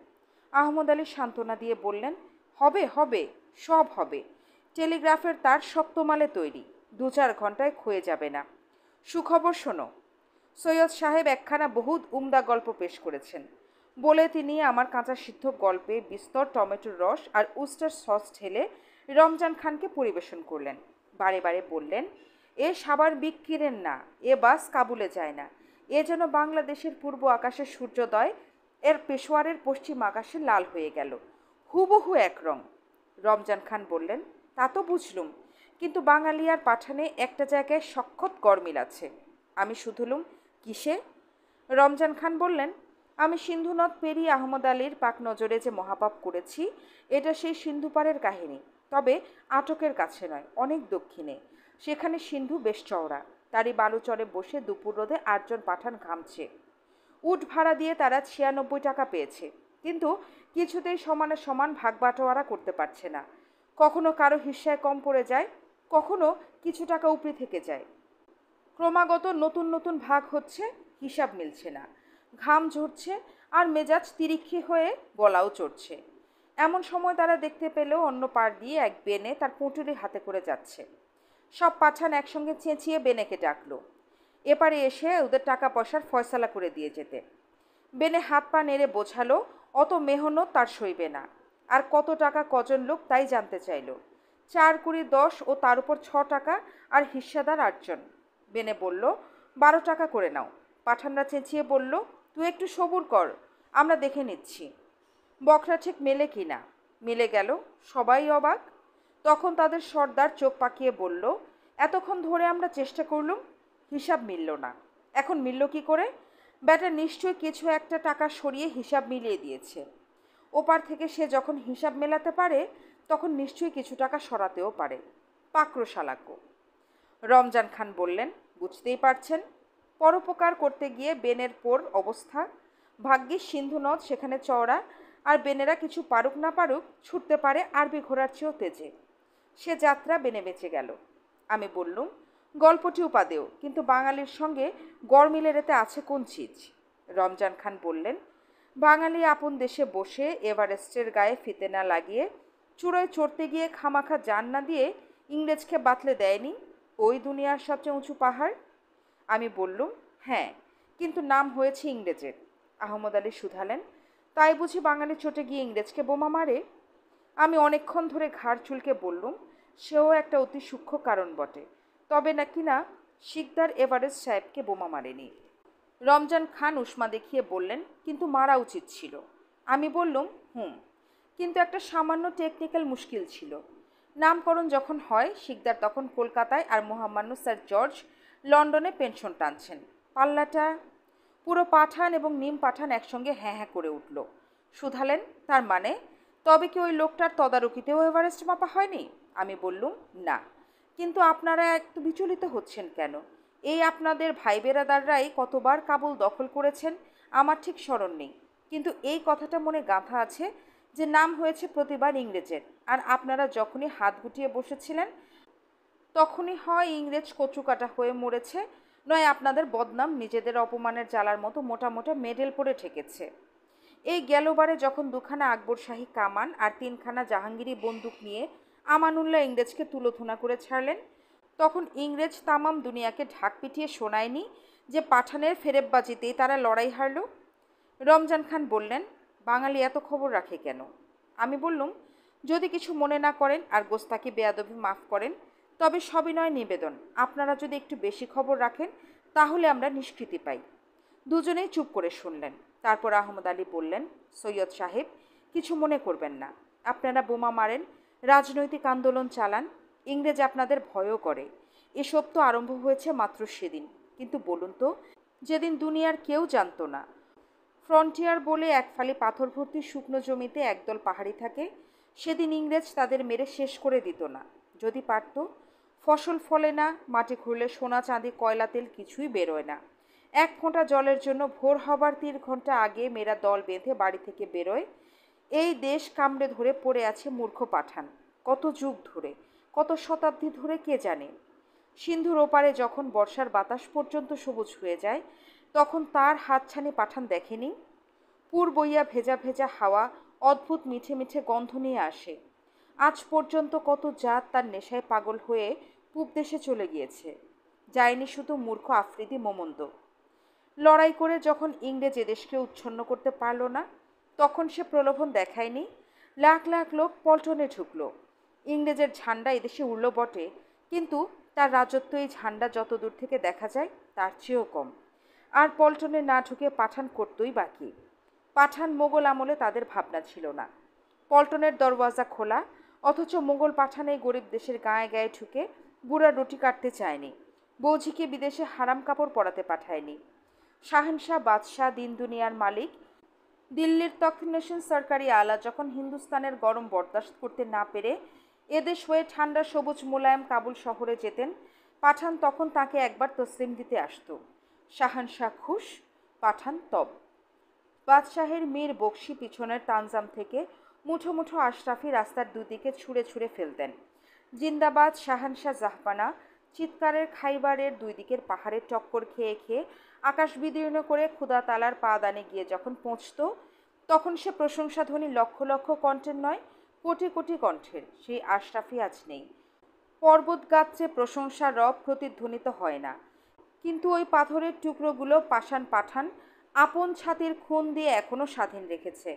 আহমদ আলী সান্ত্বনা দিয়ে বললেন, হবে হবে, সব হবে। টেলিগ্রাফের তার শক্তমালে তৈরি, 2-4 ঘন্টায় ক্ষয়ে যাবে না। সুখবর শোনো। সৈয়দ সাহেব একখানা বহুত উমদা গল্প পেশ করেছেন বলে তিনি আমার কাঁচা সিদ্ধ গল্পে বিস্তর টমেটোর রস আর উস্টার সস ঢেলে রমজান খানকে পরিবেশন করলেন। বারে বারে বললেন, এ সাবার বিক্কিরেন না, এ বাস কাবুলে যায় না, এ যেন বাংলাদেশের পূর্ব আকাশের সূর্যোদয় এর পেশোয়ারের পশ্চিম আকাশে লাল হয়ে গেল, হুবহু এক রং। রমজান খান বললেন, তা তো বুঝলুম, কিন্তু বাঙালি আর পাঠানে একটা জায়গায় সক্ষত গরমিল আছে। আমি শুধুলুম, কিসে? রমজান খান বললেন, আমি সিন্ধু নদ পেরিয়ে আহমদ আলীর পাক নজরে যে মহাপাপ করেছি, এটা সেই সিন্ধু পাড়ের কাহিনী। তবে আটকের কাছে নয়, অনেক দক্ষিণে। সেখানে সিন্ধু বেশ চওড়া, তারই বালুচরে বসে দুপুর রোদে 8 জন পাঠান ঘামছে। উট ভাড়া দিয়ে তারা 96 টাকা পেয়েছে, কিন্তু কিছুতেই সমানে সমান ভাগ বাটোয়ারা করতে পারছে না। কখনো কারো হিস্সায় কম পড়ে যায়, কখনো কিছু টাকা উপরি থেকে যায়। ক্রমাগত নতুন নতুন ভাগ হচ্ছে, হিসাব মিলছে না। ঘাম ঝরছে আর মেজাজ তিরিক্ষি হয়ে গলাও চড়ছে। এমন সময় তারা দেখতে পেল অন্য পাড় দিয়ে এক বেনে তার পুঁটুলি হাতে করে যাচ্ছে। সব পাঠান একসঙ্গে চেঁচিয়ে বেনেকে ডাকলো এপারে এসে ওদের টাকা পয়সার ফয়সালা করে দিয়ে যেতে। বেনে হাত পা নেড়ে বোঝালো অত মেহনত তার সইবে না। আর কত টাকা কজন লোক তাই জানতে চাইল। 4 কুড়ি 10 ও তার উপর 6 টাকা আর হিস্সাদার 8 জন। বেনে বলল, 12 টাকা করে নাও। পাঠানরা চেঁচিয়ে বলল, তুই একটু সবুর কর, আমরা দেখে নিচ্ছি। বকরা ঠিক মেলে কি না। মিলে গেল, সবাই অবাক। তখন তাদের সর্দার চোখ পাকিয়ে বলল, এতক্ষণ ধরে আমরা চেষ্টা করলুম, হিসাব মিলল না। এখন মিলল কি করে? ব্যাটা নিশ্চয়ই কিছু একটা টাকা সরিয়ে হিসাব মিলিয়ে দিয়েছে। ওপার থেকে সে যখন হিসাব মেলাতে পারে, তখন নিশ্চয়ই কিছু টাকা সরাতেও পারে। পাকড়ো শালাকো। রমজান খান বললেন, বুঝতেই পারছেন। পরোপকার করতে গিয়ে বেনের পোর অবস্থা। ভাগ্যিস সিন্ধু নদ সেখানে চওড়া, আর বেনেরা কিছু পারুক না পারুক ছুটতে পারে আরবি ঘোড়ার চেয়েও তেজে। সে যাত্রা বেনে বেঁচে গেল। আমি বললুম, গল্পটি উপাদেয়, কিন্তু বাঙালির সঙ্গে গরমিলের এতে আছে কোন চিজ? রমজান খান বললেন, বাঙালি আপন দেশে বসে এভারেস্টের গায়ে ফিতে না লাগিয়ে চূড়োয় চড়তে গিয়ে খামাখা জান না দিয়ে ইংরেজকে বাতলে দেয়নি ওই দুনিয়ার সবচেয়ে উঁচু পাহাড়? আমি বললুম, হ্যাঁ, কিন্তু নাম হয়েছে ইংরেজের। আহমদ আলী শুধালেন, তাই বুঝি বাঙালি চটে গিয়ে ইংরেজকে বোমা মারে? আমি অনেকক্ষণ ধরে ঘাড় চুলকে বললুম, সেও একটা অতি সূক্ষ্ম কারণ বটে, তবে নাকি না শিকদার এভারেস্ট সাহেবকে বোমা মারেনি। রমজান খান উষ্মা দেখিয়ে বললেন, কিন্তু মারা উচিত ছিল। আমি বললুম, কিন্তু একটা সামান্য টেকনিক্যাল মুশকিল ছিল। নামকরণ যখন হয়, শিকদার তখন কলকাতায় আর মহামান্য স্যার জর্জ লন্ডনে পেনশন টানছেন। পাল্লাটা। পুরো পাঠান এবং নিম পাঠান একসঙ্গে হ্যাঁ হ্যাঁ করে উঠল। শুধালেন, তার মানে? তবে কি ওই লোকটার তদারকিতেও এভারেস্ট মাপা হয়নি? আমি বললুম, না। কিন্তু আপনারা একটু বিচলিত হচ্ছেন কেন? এই আপনাদের ভাই বেরাদাররাই কতবার কাবুল দখল করেছেন আমার ঠিক স্মরণ নেই, কিন্তু এই কথাটা মনে গাঁথা আছে যে নাম হয়েছে প্রতিবার ইংরেজের, আর আপনারা যখনই হাত গুটিয়ে বসেছিলেন তখনই হয় ইংরেজ কচুকাটা হয়ে মরেছে, নয় আপনাদের বদনাম নিজেদের অপমানের জ্বালার মতো মোটা মোটা মেডেল পরে ঠেকেছে। এই গেলবারে যখন 2খানা আকবর শাহী কামান আর 3খানা জাহাঙ্গীরি বন্দুক নিয়ে আমানুল্লাহ ইংরেজকে তুলোধুনা করে ছাড়লেন, তখন ইংরেজ তামাম দুনিয়াকে ঢাক পিটিয়ে শোনায়নি যে পাঠানের ফেরেববাজিতেই তারা লড়াই হারল? রমজান খান বললেন, বাঙালি এত খবর রাখে কেন? আমি বললুম, যদি কিছু মনে না করেন আর গোস্তাকি বেয়াদবি মাফ করেন, তবে সবিনয় নিবেদন, আপনারা যদি একটু বেশি খবর রাখেন তাহলে আমরা নিষ্কৃতি পাই। দুজনেই চুপ করে শুনলেন। তারপর আহমদ আলী বললেন, সৈয়দ সাহেব, কিছু মনে করবেন না। আপনারা বোমা মারেন, রাজনৈতিক আন্দোলন চালান, ইংরেজ আপনাদের ভয়ও করে। এসব তো আরম্ভ হয়েছে মাত্র সেদিন। কিন্তু বলুন তো, যেদিন দুনিয়ার কেউ জানতো না ফ্রন্টিয়ার বলে এক ফালি পাথর ভর্তি শুকনো জমিতে একদল পাহাড়ি থাকে, সেদিন ইংরেজ তাদের মেরে শেষ করে দিত না। যদি পারত। ফসল ফলে না, মাটি খুঁড়লে সোনা চাঁদি কয়লা তেল কিছুই বেরোয় না। এক ফোঁটা জলের জন্য ভোর হবার 3 ঘন্টা আগে মেয়েরা দল বেঁধে বাড়ি থেকে বেরোয়। এই দেশ কামড়ে ধরে পড়ে আছে মূর্খ পাঠান। কত যুগ ধরে, কত শতাব্দী ধরে কে জানে। সিন্ধুর ওপারে যখন বর্ষার বাতাস পর্যন্ত সবুজ হয়ে যায়, তখন তার হাতছানি পাঠান দেখেনি? পুর বইয়া ভেজা ভেজা হাওয়া অদ্ভুত মিঠে মিঠে গন্ধ নিয়ে আসে। আজ পর্যন্ত কত জাত তার নেশায় পাগল হয়ে পূব দেশে চলে গিয়েছে। যায়নি শুধু মূর্খ আফ্রিদি মোমন্দ। লড়াই করে যখন ইংরেজ এদেশকে উচ্ছন্ন করতে পারল না, তখন সে প্রলোভন দেখায়নি। লাখ লাখ লোক পল্টনে ঢুকলো। ইংরেজের ঝান্ডা এদেশে উড়ল বটে, কিন্তু তার রাজত্ব এই ঝান্ডা যত দূর থেকে দেখা যায় তার চেয়েও কম। আর পল্টনে না ঢুকে পাঠান করতই বাকি। পাঠান মোগল আমলে তাদের ভাবনা ছিল না। পল্টনের দরওয়াজা খোলা, অথচ মোগল পাঠান এই গরিব দেশের গায়ে গায়ে ঢুকে বুড়া রুটি কাটতে চায়নি। বৌঝিকে বিদেশে হারাম কাপড় পরাতে পাঠায়নি। শাহেনশাহ বাদশাহ দিন দুনিয়ার মালিক দিল্লির তখনশীল সরকারি আলা যখন হিন্দুস্তানের গরম বরদাস্ত করতে না পেরে এদেশ হয়ে ঠান্ডা সবুজ মোলায়েম কাবুল শহরে যেতেন, পাঠান তখন তাকে একবার তসলিম দিতে আসত। শাহানশাহ খুশ, পাঠান তব। বাদশাহের মীর বকশি পিছনের তানজাম থেকে মুঠো মুঠো আশরাফি রাস্তার দুদিকে ছুঁড়ে ছুঁড়ে ফেলতেন। জিন্দাবাদ শাহানশাহ জাহাপানা চিৎকারের খাইবারের দুই দিকের পাহাড়ের টক্কর খেয়ে খেয়ে আকাশ বিদীর্ণ করে ক্ষুধা তালার পা দানে গিয়ে যখন পৌঁছত, তখন সে প্রশংসাধ্বনি লক্ষ লক্ষ কণ্ঠের নয়, কোটি কোটি কণ্ঠের সেই আশরাফি আজ নেই। পর্বত গাত্রে প্রশংসার রব প্রতিধ্বনিত হয় না, কিন্তু ওই পাথরের টুকরোগুলো পাষাণ পাঠান আপন ছাতির খুন দিয়ে এখনও স্বাধীন রেখেছে।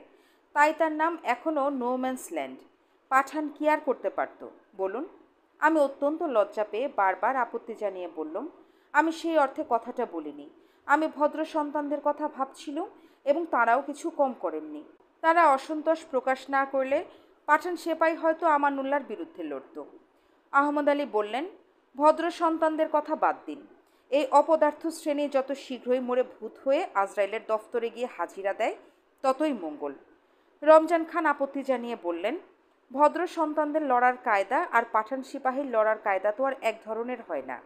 তাই তার নাম এখনও নো ম্যানস ল্যান্ড। পাঠান কি আর করতে পারত বলুন? আমি অত্যন্ত লজ্জা পেয়ে বারবার আপত্তি জানিয়ে বললাম, আমি সেই অর্থে কথাটা বলিনি। আমি ভদ্র সন্তানদের কথা ভাবছিলুম এবং তারাও কিছু কম করেননি। তারা অসন্তোষ প্রকাশ না করলে পাঠান সেপাই হয়তো আমানুল্লাহর বিরুদ্ধে লড়ত। আহমদ আলী বললেন, ভদ্র সন্তানদের কথা বাদ দিন। এই অপদার্থ শ্রেণী যত শীঘ্রই মরে ভূত হয়ে আজরাইলের দফতরে গিয়ে হাজিরা দেয়, ততই মঙ্গল। রমজান খান আপত্তি জানিয়ে বললেন, ভদ্র সন্তানদের লড়ার কায়দা আর পাঠান সিপাহীর লড়ার কায়দা তো আর এক ধরনের হয় না।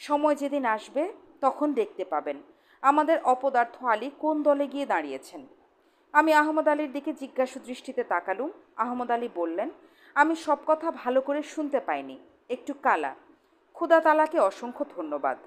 সময় যেদিন আসবে তখন দেখতে পাবেন আমাদের অপদার্থ আলী কোন দলে গিয়ে দাঁড়িয়েছেন। আমি আহমদ আলীর দিকে জিজ্ঞাসু দৃষ্টিতে তাকালুম। আহমদ আলী বললেন, আমি সব কথা ভালো করে শুনতে পাইনি, একটু কালা। খুদা তালাকে অসংখ্য ধন্যবাদ।